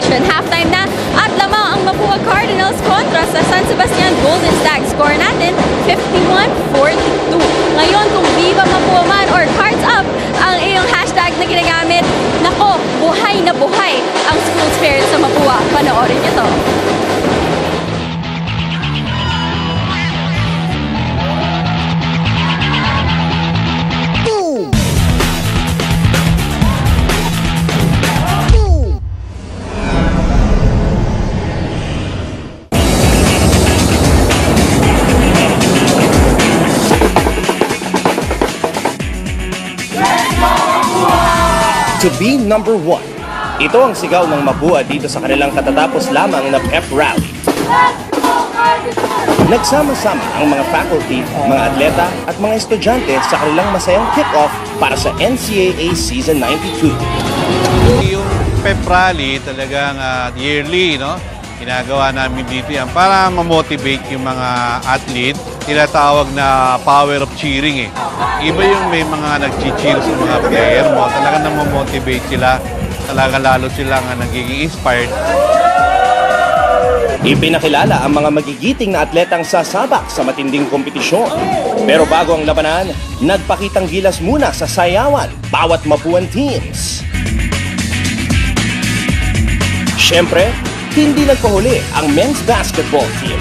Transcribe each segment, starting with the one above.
action. Halftime na at lamang ang Mapua Cardinals kontra sa San Sebastian Golden Stags. Score natin 51-42. Ngayon kung Viva Mapua man or Cards Up ang iyong hashtag na ginagamit, nako, buhay na buhay ang school spirit sa Mapua. Panoorin niyo to. To be number one. Ito ang sigaw ng Mapua dito sa kanilang katatapos lamang na pep rally. Nagsama-sama ang mga faculty, mga atleta at mga estudyante sa kanilang masayang kick-off para sa NCAA Season 92. Yung pep rally talagang yearly, no? Ginagawa namin dito yan para ma-motivate yung mga athlete. Tinatawag na power of cheering eh. Iba yung may mga nag-cheer sa mga player mo. Talagang na-motivate sila. Talagang lalo silang nagiging inspired. Ipinakilala ang mga magigiting na atletang sasabak sa matinding kompetisyon. Pero bago ang labanan, nagpakitang gilas muna sa sayawan bawat Mapuan teams. Siyempre, hindi nagpahuli ang men's basketball team.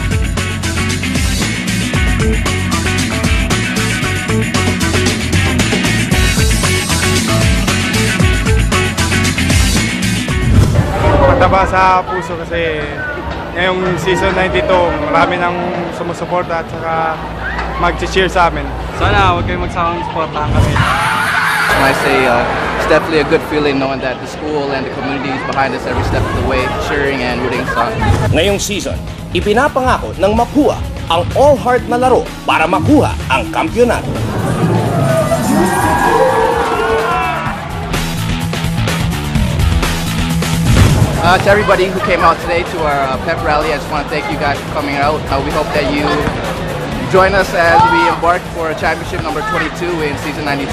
Mataba sa puso kasi ngayong season 92, marami nang sumusuporta at saka mag-cheer sa amin. Sana huwag kayong magsawang supportahan kami. I say it's definitely a good feeling knowing that the school and the community is behind us every step of the way, cheering and rooting us on. Ngayong season, ipinapangako ng Mapua ang all-heart na laro para makuha ang kampyonato. To everybody who came out today to our pep rally, I just want to thank you guys for coming out. We hope that you join us as we embark for championship number 22 in season 92.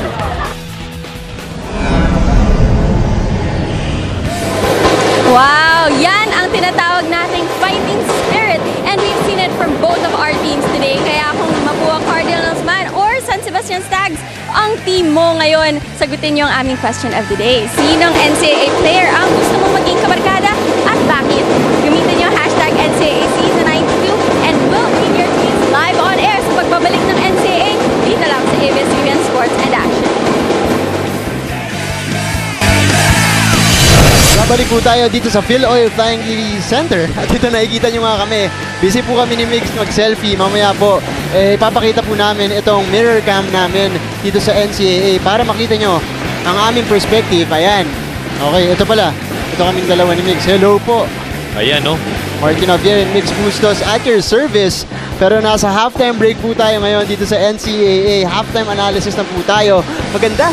Wow! Yan ang tinatawag nating fighting spirit. And we've seen it from both of our teams today. Kaya kung Mapua Cardinals man or San Sebastian Stags ang team mo ngayon, sagutin niyo ang aming question of the day. Sinong NCAA player ang gusto mong maging kabarkada at bakit? Gamitin niyo hashtag NCAA Season 92 and we'll keep your tweets live on air sa pagbabalik ng NCAA dito lang sa ABS-CBN Sports and Action. Babalik po tayo dito sa Phil Oil Flying Lily Center. At dito nakikita nyo nga kami. Busy po kami ni Mix mag-selfie. Mamaya po, ipapakita po namin itong mirror cam namin dito sa NCAA para makita nyo ang aming perspective. Ayan. Okay, ito pala. Ito kaming dalawa ni Mix. Hello po. Ayan, no? Martin Javier and Mix Bustos at your service. Pero nasa halftime break po tayo ngayon dito sa NCAA. Halftime analysis na po tayo. Maganda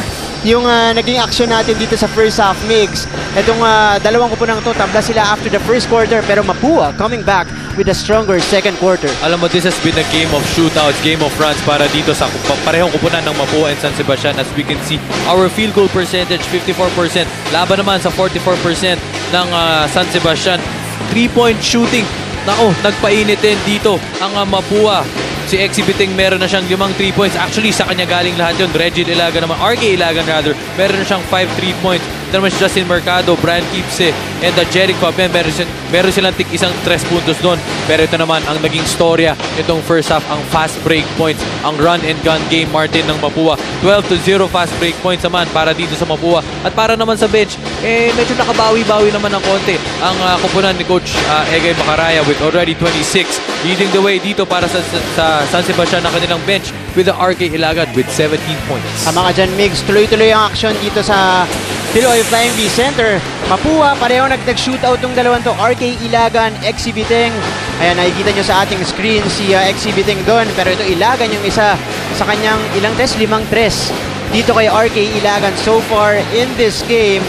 yung naging action natin dito sa first half, Mix. Itong dalawang kupunang to, tabla sila after the first quarter, pero Mapua coming back with a stronger second quarter. Alam mo, this has been a game of shootouts, game of runs para dito sa parehong kupunan ng Mapua and San Sebastian. As we can see, our field goal percentage, 54%. Laban naman sa 44% ng San Sebastian. 3-point shooting. Nako, nagpainit din dito ang Mapua. Si Exhibiting meron na siyang 5 3 points. Actually, sa kanya galing lahat yun. Reggie Ilagan naman, RK Ilagan rather, meron na siyang 5 3 points. Ito naman si Justin Mercado, Brian Kipse, and Jeric Papen. Meron silang isang 3 puntos doon. Pero ito naman, ang naging storya itong first half, ang fast break points. Ang run and gun game, Martin, ng Mapua. 12-0 fast break points naman para dito sa Mapua. At para naman sa bench, medyo nakabawi-bawi naman ng konti ang kupunan ni Coach Egay Macaraya with already 26. Leading the way dito para sa San Sebastian na kanilang bench with the RK Ilagan with 17 points. Tama ka dyan, Migs. Tuloy-tuloy ang action dito sa Piloy Flying V Center. Mapua, pareho nag-shootout ng dalawang to. RK Ilagan, Exhibiting. Ayan, nakikita nyo sa ating screen si Exhibiting doon. Pero ito Ilagan yung isa sa kanyang ilang tres, 5 tres. Dito kay RK Ilagan so far in this game.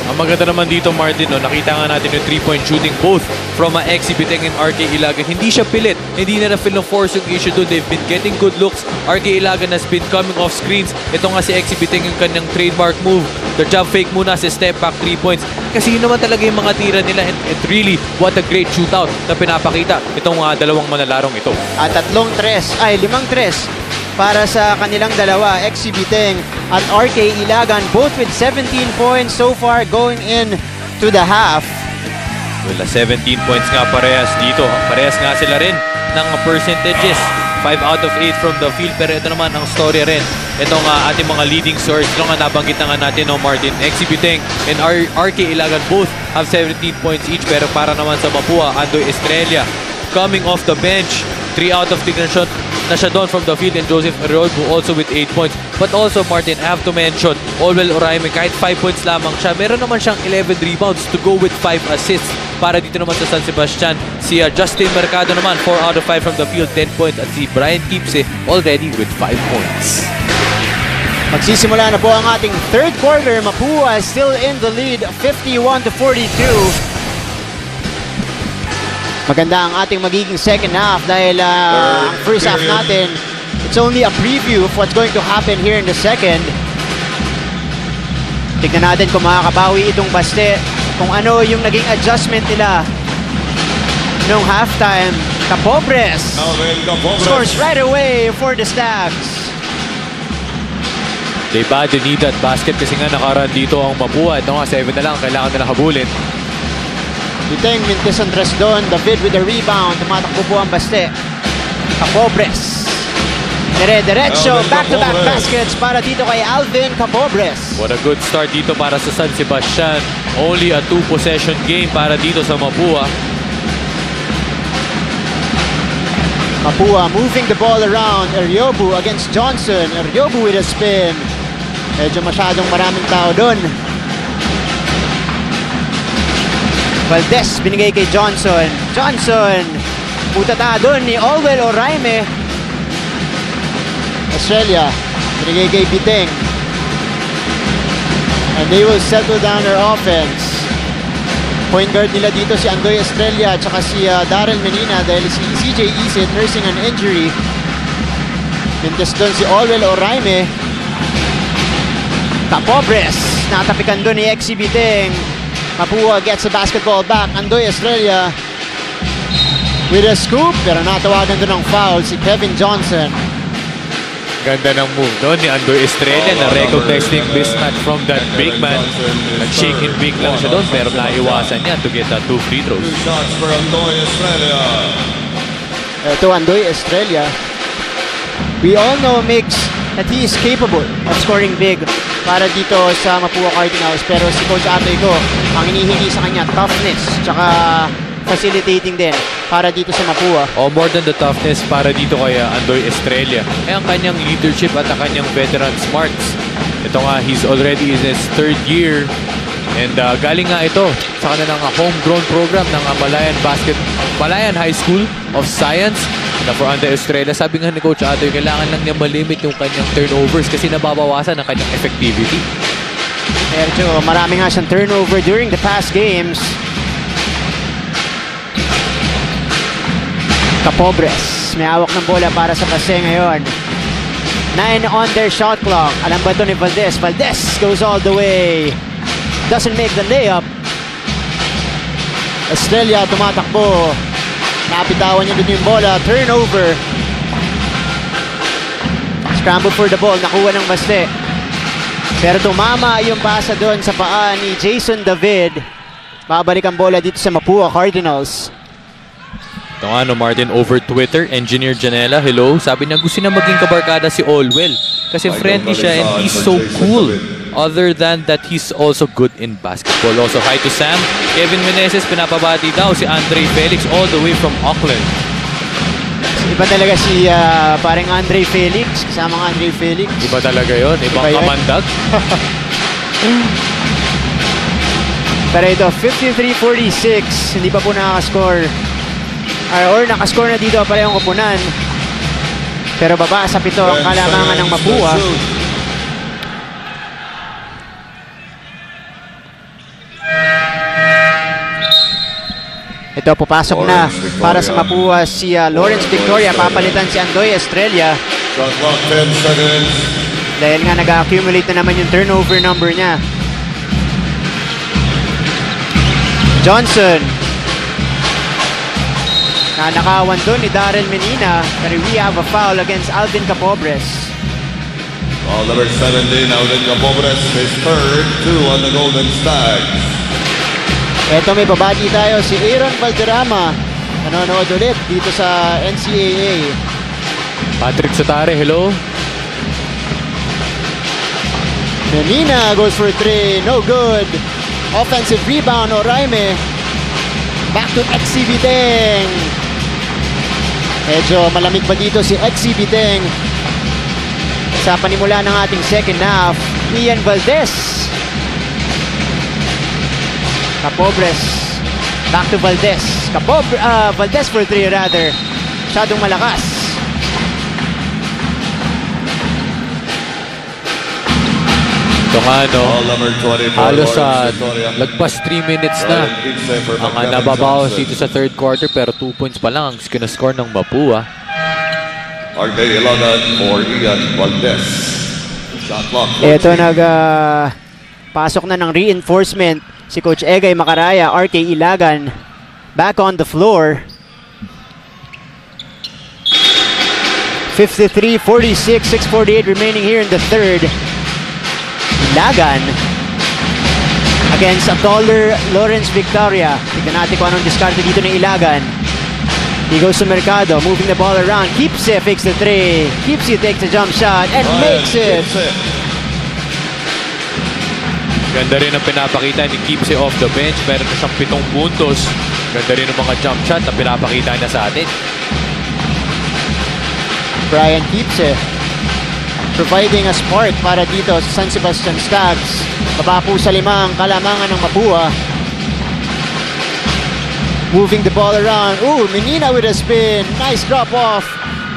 Ang maganda naman dito, Martin, no, nakita nga natin yung 3-point shooting both from XC Biteng and RK Ilagan. Hindi siya pilit. Hindi na na-feel ng force yung issue doon. They've been getting good looks. RK Ilagan has been coming off screens. Ito nga si XC Biteng yung kanyang trademark move. The jump fake muna sa step back 3 points. Kasi yun naman talaga yung mga tira nila. And really, what a great shootout na pinapakita itong dalawang manalarong ito. At 5 tres para sa kanilang dalawa, XC Biteng at RK Ilagan, both with 17 points so far going in to the half. Well, 17 points nga parehas dito. Parehas nga sila rin ng percentages. 5 out of 8 from the field. Pero ito naman ang story rin. Itong ating mga leading source. Ito nga nabanggit na nga natin, no, Martin. XC Biteng and RK Ilagan both have 17 points each. Pero para naman sa Mapua, Andoy Estrella coming off the bench. 3 out of 3 na siya doon from the field, and Joseph Arroyo also with 8 points. But also, Martin, I have to mention, Olwell Oraime, kahit 5 points lamang siya, meron naman siyang 11 rebounds to go with 5 assists. Para dito naman sa San Sebastian, si Justin Mercado naman, 4 out of 5 from the field, 10 points. At si Brian Kipse already with 5 points. Magsisimula na po ang ating third quarter. Mapua still in the lead, 51-42. Maganda ang ating magiging second half dahil ang first half natin, it's only a preview of what's going to happen here in the second. Tignan natin kung makakabawi itong Baste, kung ano yung naging adjustment nila nung halftime. Capobres scores right away for the Stags. They badly need that basket kasi nga nakaraan dito ang Mapua. Ito nga, 7 na lang, kailangan nila habulin. Biteng mintis ang tres doon. David with the rebound. Tumatakbo po ang Baste. Capobres. Dire-diretso. Back-to-back baskets para dito kay Alvin Capobres. What a good start dito para sa San Sebastian. Only a 2-possession game para dito sa Mapua. Mapua moving the ball around. Eryobu against Johnson. Eryobu with a spin. Medyo masyadong maraming tao doon. Valdez binigay kay Johnson. Johnson, putata doon ni Olwell Oraime. Estrella, binigay kay Biteng. And they will settle down their offense. Point guard nila dito si Andoy Estrella at saka si Darrell Menina dahil si CJ Isit nursing an injury. Mintes doon si Olwell Oraime. Capobres, natapikan doon ni XC Biteng. Mapua gets the basketball back. Andoy Estrella with a scoop, pero natawagan doon ng foul si Kevin Johnson. Ganda ng move doon ni Andoy Estrella na recognizing mismatch from that big man. Nag-shake and bake lang siya doon, pero naiwasan niya to get 2 free throws. Ito Andoy Estrella. We all know, Migs, that he is capable of scoring big para dito sa Mapua Cardinals, pero si Coach Atoy ko, ang hinihingi sa kanya, toughness, tsaka facilitating din para dito sa Mapua. More than the toughness para dito kay Andoy Estrella. Ang kanyang leadership at ang kanyang veteran smarts. Ito nga, he's already in his 3rd year. And galing nga ito sa kanilang homegrown program ng Malayan High School of Science. Na for Andoy Estrella, sabi nga ni Coach Atoy, kailangan lang niya malimit yung kanyang turnovers kasi nababawasan ang kanyang effectivity. Medyo marami nga siyang turnover during the past games. Capobres, may hawak ng bola para sa Baste ngayon. 9 on their shot clock. Alam ba ito ni Valdez? Valdez goes all the way. Doesn't make the layup. Estrella tumatakbo. Napitawan niya dito yung bola. Turnover. Scramble for the ball. Nakuha ng Baste. Pero tumama yung pasa doon sa paa ni Jason David. Babalik ang bola dito sa Mapua Cardinals. Ito nga, Martin, over Twitter, Engineer Janela, hello. Sabi niya gusto na maging kabarkada si Olwell. Kasi friendly siya and he's so cool. Other than that, he's also good in basketball. Also, hi to Sam. Kevin Meneses, pinapabati daw si Andre Felix all the way from Auckland. Iba talaga si parang Andre Felix. Kasamang Andre Felix. Iba talaga yun. Ibang kamandag. Pero ito, 53-46. Hindi pa po nakakascore. Or nakascore na dito parehong kupunan. Pero baba sa 7 ang kalamangan ng Mapua. Ito, papasok na para sa Mapua si Lawrence Victoria. Papalitan si Andoy Estrella. Shot clock, 10 seconds. Dahil nga nag-accumulate na naman yung turnover number niya. Johnson. Nanakawan doon ni Darren Menina. Pero we have a foul against Alvin Capobres. Ball number 17, Alvin Capobres, his third, 2 on the Golden Stags. Eto, may babati tayo, si Aaron Valderrama. Nanonood ulit dito sa NCAA. Patrick Sotare, hello. Menina goes for 3, no good. Offensive rebound, Oraime. Back to XC Biteng. Medyo malamig pa dito si XC Biteng. Sa panimula ng ating second half, Ian Valdez. Capobres. Back to Valdez. Valdez for 3 rather. Masyadong malakas. Ito nga, no, halos lagpas 3 minutes na ang nababawas dito sa third quarter, pero 2 points pa lang ang kinascore ng Mapua. Ito, pasok na ng reinforcement si Coach Egay Macaraya, RK Ilagan. Back on the floor. 53-46, 6:48 remaining here in the third. Ilagan against a taller Lawrence Victoria. Tignan natin kung anong diskarte dito ng Ilagan. He goes to Mercado, moving the ball around. Keeps it, fakes the 3. Keeps it, takes the jump shot, and makes it. Ganda rin ang pinapakita ni Keepse off the bench. Meron na siyang 7 puntos. Ganda rin ang mga jump shot na pinapakita niya sa atin. Brian Keepse providing a spark para dito sa San Sebastian Stags. Baba po sa 5 ang kalamangan ng Mapua. Moving the ball around. Ooh, Menina with a spin. Nice drop off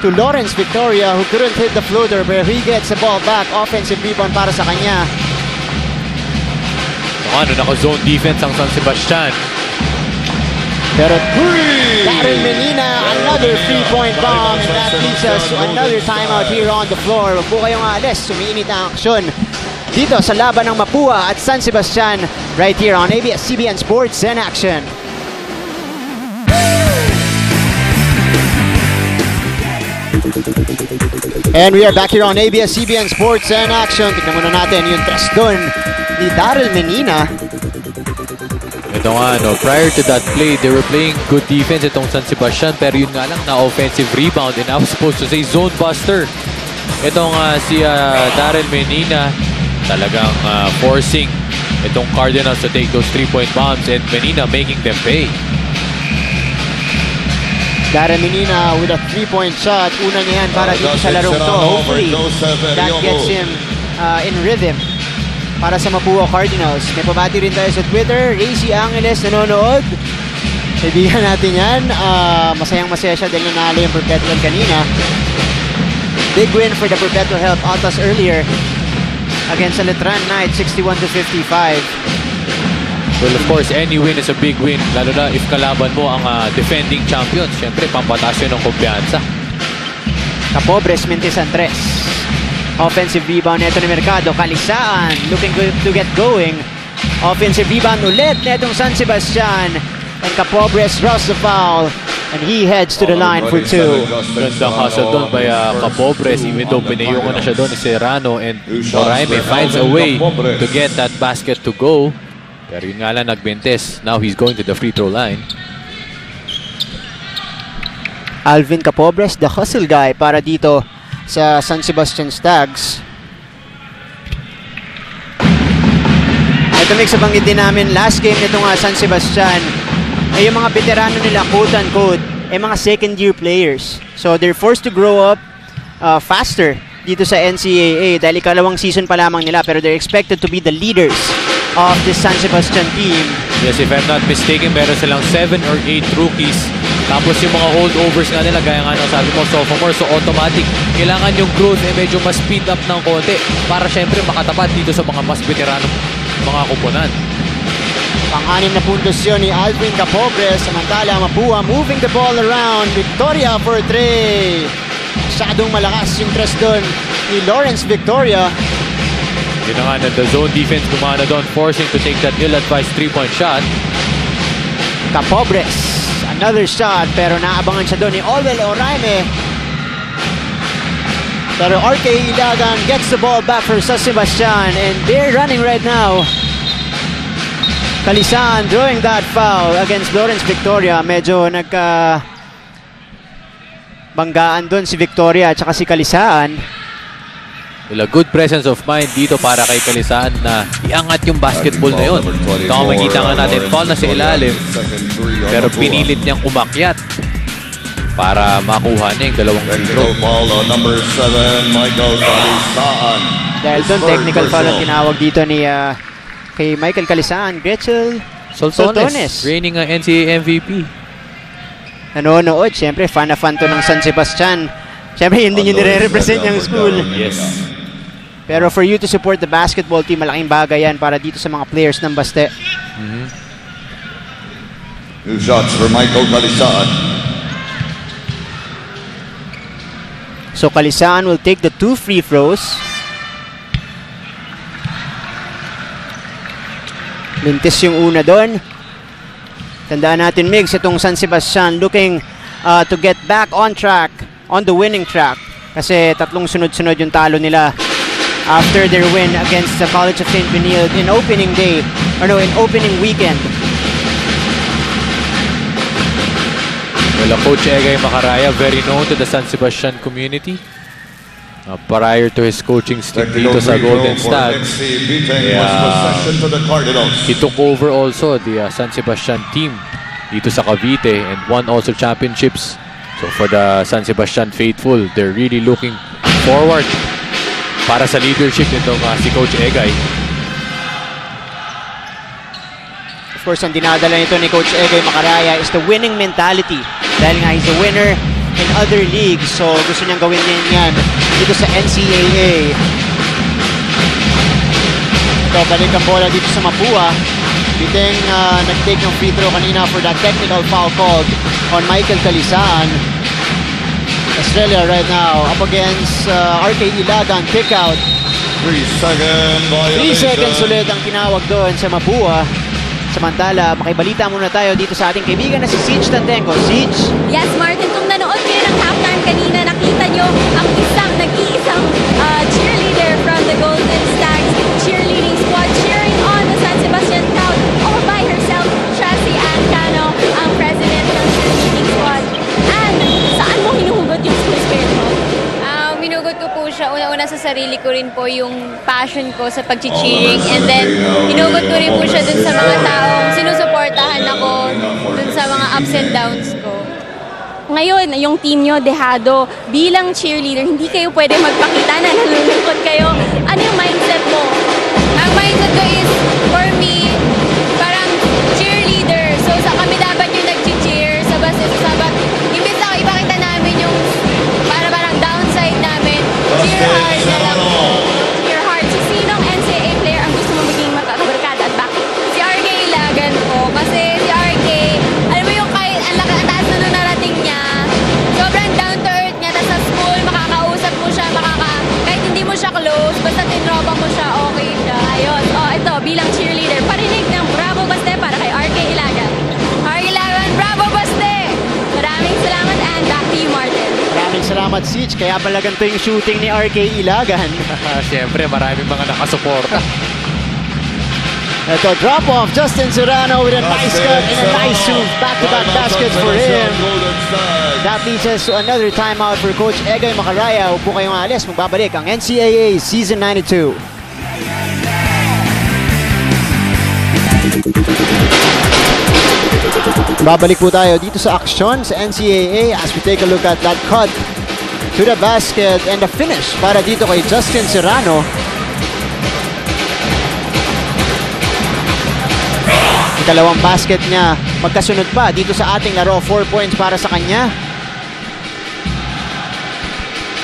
to Lawrence Victoria, who couldn't hit the floater, but he gets the ball back. Offensive rebound para sa kanya. Naka-zone defense ang San Sebastian. Pero Darren Menina, another 3-point bomb, and that leads us to another timeout here on the floor. Huwag po kayong aalis, sumiinit ang aksyon dito sa laban ng Mapua at San Sebastian right here on ABS-CBN Sports in Action. And we are back here on ABS-CBN Sports in Action. Tignan muna natin yung tres doon ni Darren Menina. Ito nga, no, prior to that play, they were playing good defense itong San Sebastian, pero yun nga lang na offensive rebound, and I was supposed to say zone buster. Itong si Darren Menina talagang forcing itong Cardinals to take those 3-point bombs, and Menina making them pay. Darren Menina with a 3-point shot. Una niya yan para dito sa larong to. Hopefully, that gets him in rhythm para sa Mapua Cardinals. May pabati rin tayo sa Twitter. Racy Angeles nanonood. Kaibigan natin yan. Masayang-masaya siya dahil nanalo yung Perpetual kanina. Big win for the Perpetual Health Autos earlier against the Letran Knights, 61-55. Well, of course, any win is a big win. Lalo na if kalaban mo ang defending champions. Siyempre, pampataas yun ng kumpiyansa. Capobres, Mintisan 3. Offensive rebound neto ni Mercado. Kalisaan, looking to get going. Offensive rebound ulit netong San Sebastian. And Capobres draws the foul. And he heads to the line for 2. Gandang hustle doon by Capobres. Even though pinayungan na siya doon ni Serrano. And Oraime finds a way to get that basket to go. Pero yun nga lang nagbentes. Now he's going to the free throw line. Alvin Capobres, the hustle guy para dito sa San Sebastian Stags. Ito mix banggit din namin, last game nitong San Sebastian ay yung mga veterano nila, quote-unquote, ay mga second-year players. So they're forced to grow up faster dito sa NCAA dahil ikalawang season pa lamang nila, pero they're expected to be the leaders of the San Sebastian team. Yes, if I'm not mistaken, meron silang 7 or 8 rookies. Tapos yung mga holdovers nga nila, gaya nga ng sabi mo, sophomore, so automatic, kailangan yung growth medyo mas speed up ng konti para syempre makatapat dito sa mga mas veteranong mga kuponan. Pang-anim na puntos yun ni Alvin Capobres. Samantala, Mapua moving the ball around. Victoria for 3. Masyadong malakas yung press doon ni Lawrence Victoria. Yun na nga, the zone defense gumana doon, forcing to take that ill-advised 3-point shot. Capobres, another shot, pero naabangan siya doon ni Olwell Oraime. Pero RK Ilagan gets the ball back for San Sebastian, and they're running right now. Kalisan drawing that foul against Lawrence Victoria. Medyo banggaan doon si Victoria at saka si Kalisaan. Well, a good presence of mind dito para kay Kalisaan na iangat yung basketball na yun. Kung makikita nga natin, foul na sa ilalim, pero pinilit niyang umakyat para makuha niya yung dalawang free throw. Dahil doon, technical foul ang tinawag dito ni kay Michael Kalisaan. Gretchen Soltones, reigning NCAA MVP. Nanonood, syempre fan na fan to ng San Sebastian. Syempre hindi nyo nire-represent yung school. Yes. Pero for you to support the basketball team, malaking bagay yan para dito sa mga players ng Baste. Two shots for Michael Kalisaan. So Kalisaan will take the 2 free throws. Mintis yung una doon. Tandaan natin, Migs, itong San Sebastian looking to get back on track, on the winning track. Kasi 3 sunod-sunod yung talo nila after their win against the College of St. Benilde in opening day, or no, in opening weekend. Well, Coach Egay Macaraya, very known to the San Sebastian community. Prior to his coaching stint dito sa Golden Stags, he took over also the San Sebastian team dito sa Cavite and won also championships. So for the San Sebastian faithful, they're really looking forward para sa leadership nitong si Coach Egay. Of course, ang dinadala nito ni Coach Egay Macaraya is the winning mentality. Dahil nga he's a winner in other leagues, so gusto niyang gawin din yan dito sa NCAA. Ito, balik ang bola dito sa Mapua. Biting nag-take ng free throw kanina for that technical foul called on Michael Kalisaan. Australia right now up against RK Ilagan, kick out. 3 seconds ulit ang tinawag doon sa Mapua. Samantala, makibalita muna tayo dito sa ating kaibigan na si Siege Tantenko. Siege? Yes, Martin, kung nanood kayo ng halftime kanina, nakita nyo ang nag-iisang cheerleader from the Golden Stags cheerleading squad cheering on the San Sebastian crowd all by herself. Chelsea Ancano, ang president ng cheerleading squad. And saan mo hinuhugot yung school spirit mo? Hinugot ko po siya. Una-una sa sarili ko rin po yung passion ko sa pag-cheering. And then, hinugot ko rin po siya dun sa mga taong sinusuportahan ako dun sa mga ups and downs ko. Ngayon, yung team nyo, dehado, bilang cheerleader, hindi kayo pwede magpakita na nalulungkot kayo. Ano yung mindset mo? Ang mindset ko is, for me, parang cheerleader. So, sa kami dapat yung nag-cheer sa basta sa sabat. Imbis na ipakita namin yung parang downside namin. Cheer hard na lang po. Cheer hard. So, sinong NCAA player ang gusto mo maging makakabarkada at bakit? Si RK Ilagan po. Kasi si RK, alam mo yung kahit ang taas na narating niya, sobrang down to earth niya. Tapos sa school, makakausap mo siya, kahit hindi mo siya close, basta tinropa mo siya, okay siya. Ayun. Ito, bilang cheerleader, parinig ng Bravo Baste para kay RK Ilagan. RK Ilagan, Bravo Baste! Maraming salamat and back to you, Martin. Maraming salamat, Siege. Kaya pala ganito yung shooting ni RK Ilagan. Siyempre, maraming mga nakasuporta. Ito, drop off. Justin Serrano with a nice cut and a nice shoot. Back-to-back baskets for him. That leads us to another timeout for Coach Egay Macaraya. Huwag po kayong alis. Magbabalik ang NCAA Season 92. Babalik po tayo dito sa aksyon sa NCAA as we take a look at that cut to the basket and the finish para dito kay Justin Serrano. Dalawang basket niya magkasunod pa dito sa ating laro. 4 points para sa kanya.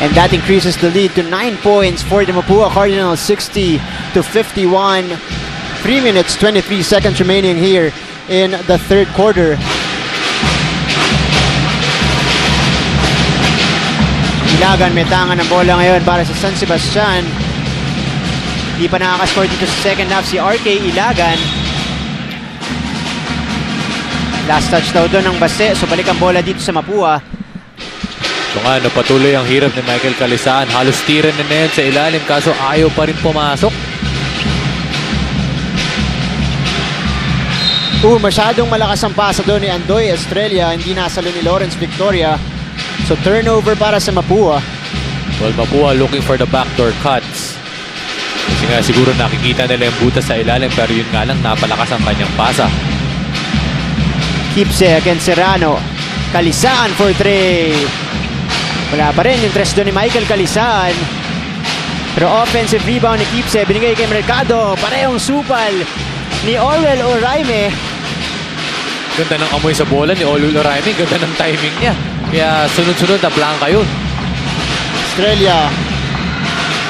And that increases the lead to 9 points for the Mapua Cardinals, 60-51. 3 minutes, 23 seconds remaining here in the third quarter. Ilagan may tangan ng bola ngayon para sa San Sebastian. Di pa nakakascore dito sa second half si RK Ilagan. Last touch daw doon ng Base, so balik ang bola dito sa Mapua. So nga, patuloy ang hirap ni Michael Calisaan. Halos tiran na yan sa ilalim, kaso ayaw pa rin pumasok. Masyadong malakas ang pasa doon ni Andoy Estrella, hindi nasalo ni Lawrence Victoria. So turnover para sa Mapua. Well, Mapua looking for the backdoor cuts. Kasi nga siguro nakikita nila yung butas sa ilalim, pero yun nga lang, napalakas ang kanyang pasa. Kipse against Serrano. Calisaan for 3. Wala pa rin yung tres doon ni Michael Calisaan. Pero offensive rebound ni Kipse, binigay kay Mercado. Parehong supal ni Orwell Oraime. Ganda ng amoy sa bola ni Orwell Oraime. Ganda ng timing niya. Kaya sunod-sunod na blanca yun. Estrella.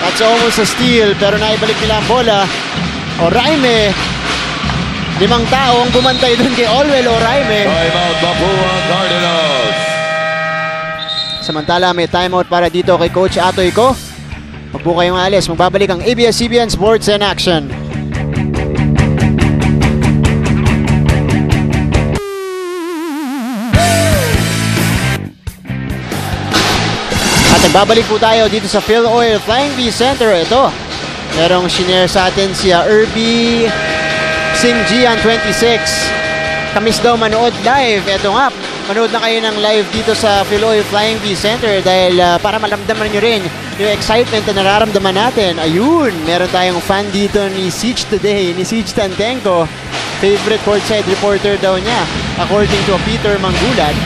That's almost a steal, pero naibalik nila ang bola. Oraime. 5 tao ang bumantay doon kay Orwell Oraime. Timeout, Mapua Cardinals. Samantala may timeout para dito kay Coach Atoy ko. Huwag po kayong alis. Magbabalik ang ABS-CBN Sports in Action. At nagbabalik po tayo dito sa Phil Oil Flying V Center. Ito, merong shinare sa atin si Irby Singjian 26. Kamis daw manood live. Ito nga, manood na kayo ng live dito sa Phil Oil Flying V Center dahil para malamdaman nyo rin yung excitement na nararamdaman natin. Ayun, meron tayong fan dito ni Siege today, ni Siege Tantenko. Favorite courtside reporter daw niya, according to Peter Manggulat.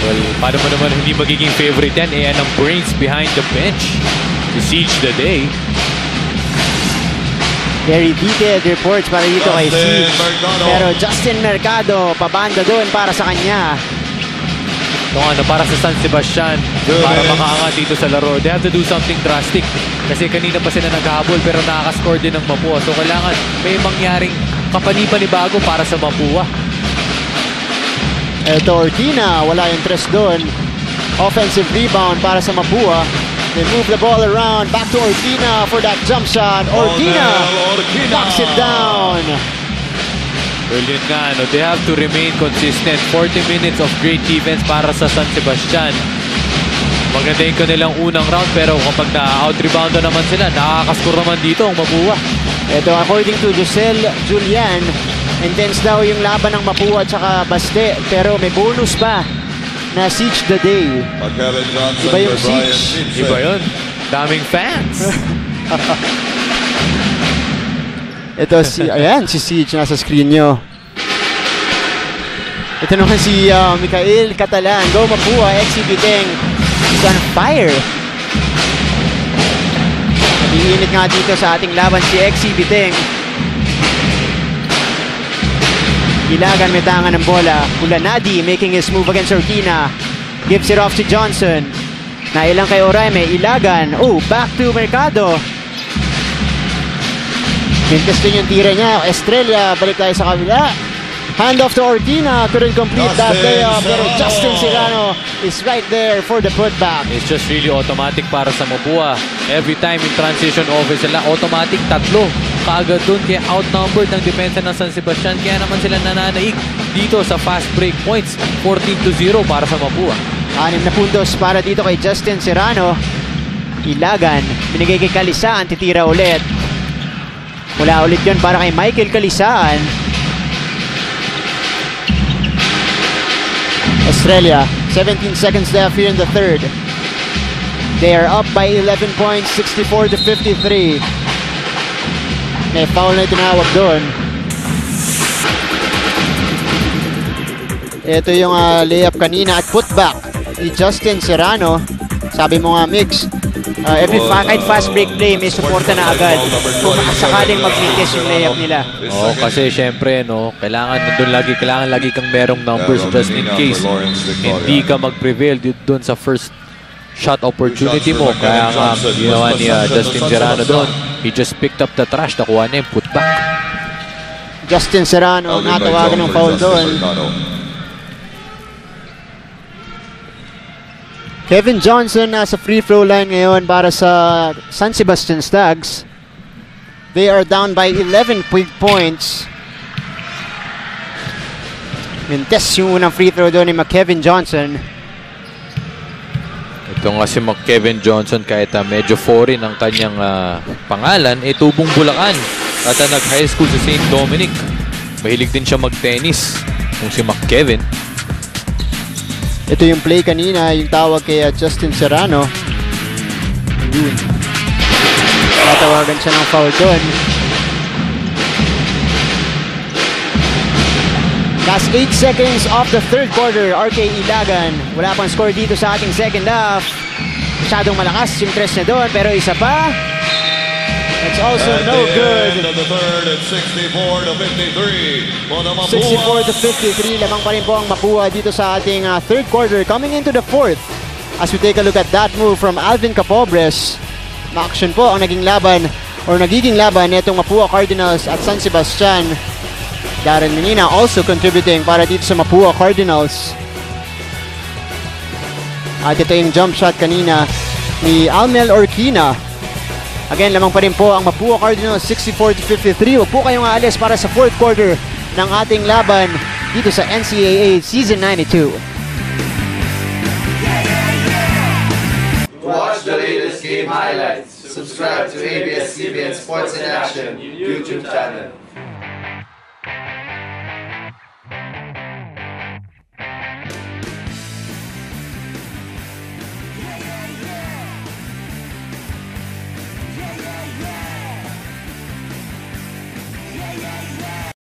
Well, paano mo naman hindi magiging favorite yan? Yan ang brains behind the bench. To Siege the day. Very detailed reports para dito kay Siege. Pero Justin Mercado, pabanda doon para sa kanya. So, para sa San Sebastian, para makaangat dito sa laro, they have to do something drastic. Kasi kanina pa sila naghahabol pero nakaka-score din ng Mapua. So kailangan may mangyaring kapani-panibago para sa Mapua. Ito, Ortina, wala yung tres doon. Offensive rebound para sa Mapua. They move the ball around. Back to Ortina for that jump shot. Ortina knocks it down. Brilliant nga, they have to remain consistent. 40 minutes of great defense para sa San Sebastian. Maganda yung kanilang unang round pero kapag na-out-rebound naman sila, nakakascore naman dito ang Mapua. Ito, according to Giselle Julian, intense daw yung laban ng Mapua at saka Baste, pero may bonus pa na Siege the day. Iba yung Siege. Iba yun. Daming fans. Ito ayan, si Siege nasa screen nyo. Ito naman si Mikael Catalan. Go Mapua, exhibiting. He's on fire. Nag-iinit nga dito sa ating laban si exhibiting. Ilagan may tangan ng bola. Ulanadi making his move against Ortina. Gives it off to Johnson. Nailang kay Oraime. Ilagan. Oh, back to Mercado. Mintes din yung tira niya. Estrella, balik tayo sa kabila. Hand off to Ortina. Couldn't complete that layup. Pero Justin Serrano is right there for the putback. It's just really automatic para sa Mapua. Every time in transition offense sila, automatic tatlo. Kaagad dun kaya outnumbered ng depensa ng San Sebastian. Kaya naman sila nananaig dito sa fast break points. 14-0 para sa Mapua. 6 na puntos para dito kay Justin Serrano. Ilagan. Binigay kay Calisaan. Titira ulit. Mula ulit yun para kay Michael Calisaan. Estrella, 17 seconds left here in the third. They are up by 11 points, 64-53. May foul na tinawag doon. Ito yung layup kanina at putback ni Justin Serrano. Sabi mo nga, Mix, every kahit fast break play, may suporta na agad kung sakaling mag-miss yung layup nila. Oo, kasi syempre, kailangan lagi kang merong numbers just in case hindi ka mag-prevail doon sa first shot opportunity mo. Kaya nga, ginawa ni Justin Serrano doon, he just picked up the trash, nakuha niya yung putback. Justin Serrano natawagan ng foul doon. Kevin Johnson nasa free throw line ngayon para sa San Sebastian Stags. They are down by 11 quick points. Mintes yung unang free throw doon ni Kevin Johnson. Ito nga si Kevin Johnson, kahit medyo foreign ang kanyang pangalan, tubong Bulacan. At nag-high school sa St. Dominic. Mahilig din siya mag-tennis, kung si Kevin. Ito yung play kanina, yung tawag kay Justin Serrano. Ayun. Tatawagan siya ng foul doon. Last 8 seconds of the third quarter. RK Ilagan. Wala pang score dito sa ating second half. Masyadong malakas yung tres na doon, pero isa pa. That's also no good. End of the third at 64-53 for the Mapua. 64-53. Lamang pa rin po ang Mapua dito sa ating third quarter. Coming into the fourth. As we take a look at that move from Alvin Capobres. Ma-action po ang naging laban or nagiging laban nitong Mapua Cardinals at San Sebastian. Darren Menina also contributing para dito sa Mapua Cardinals. At ito yung jump shot kanina ni Almel Orquina. Again, lamang pa rin po ang Mapua Cardinals 64-53. Huwag po kayong aalis para sa fourth quarter ng ating laban dito sa NCAA Season 92. To watch the latest game highlights, subscribe to ABS-CBN Sports in Action YouTube channel.